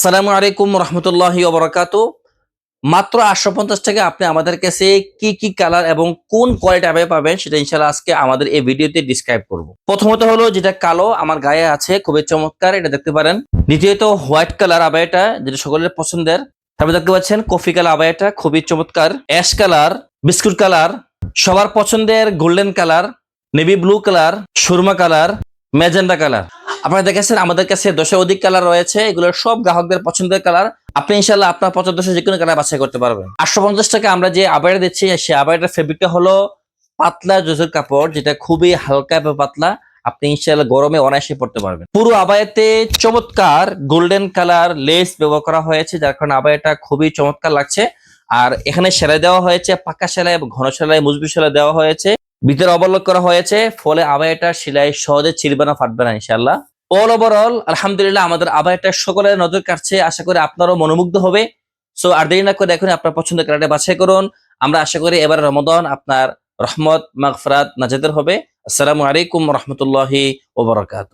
আসসালামু আলাইকুম রহমতুল্লাহি ওবরাকাতু। মাত্র 850 টাকা আপনি আমাদের কাছে কি কালার এবং কোন কোয়ালিটি আবায়া পাবেন সেটা ইনশাআল্লাহ আজকে আমাদের এই ভিডিওতে ডিসক্রাইব করব। প্রথমত হলো যেটা কালো আমার গায়ে আছে, খুবই চমৎকার, এটা দেখতে পারেন। দ্বিতীয়ত হোয়াইট কালার আবায়াটা, যেটা সকলের পছন্দের। তারপর দেখতে পাচ্ছেন কফি কালার আবায়াটা, খুবই চমৎকার। অ্যাশ কালার, বিস্কুট কালার, সবার পছন্দের golden colour, navy blue colour, Surma colour, magenta colour. আপনারা দেখেছেন আমাদের কাছে 10 অধিক কালার রয়েছে। এগুলোর সব গ্রাহকদের পছন্দের কালার। আপনি ইনশাআল্লাহ আপনার পছন্দের যে কোনো কালার বাছাই করতে পারবেন। 850 টাকা আমরা যে আবায়াটা দিচ্ছি, সেই আবায়াটার ফেব্রিকটা হলো পাতলা জর্জেট কাপড়, যেটা খুবই হালকা এবং পাতলা। আপনি ইনশাআল্লাহ গরমে অনায়াসে পড়তে পারবেন। পুরো আবায়াতে চমৎকার গোল্ডেন কালার লেস ব্যবহার করা হয়েছে, যার কারণে আবায়াটা খুবই চমৎকার লাগছে। আর এখানে সেলাই দেওয়া হয়েছে, পাকা সেলাই এবং ঘন সেলাই, মজবুত সেলাই দেওয়া হয়েছে। ভিতরে ওভারলক করা হয়েছে, ফলে আবায়াটার সেলাই সহজে ছিঁড়বে না, ফাটবে না ইনশাআল্লাহ। ওভারঅল আলহামদুলিল্লাহ আমাদের আবায়াটা সকলের নজর কাটছে। আশা করি আপনারও মনোমুগ্ধ হবে। সো আর দেরি না করে এখন আপনার পছন্দের কালারটা বাছাই করুন। আমরা আশা করি এবার রমাদান আপনার রহমত, মাগফিরাত, নাজাতের হবে। আসসালামু আলাইকুম রহমতুল্লাহি ওয়া বারাকাতুহু।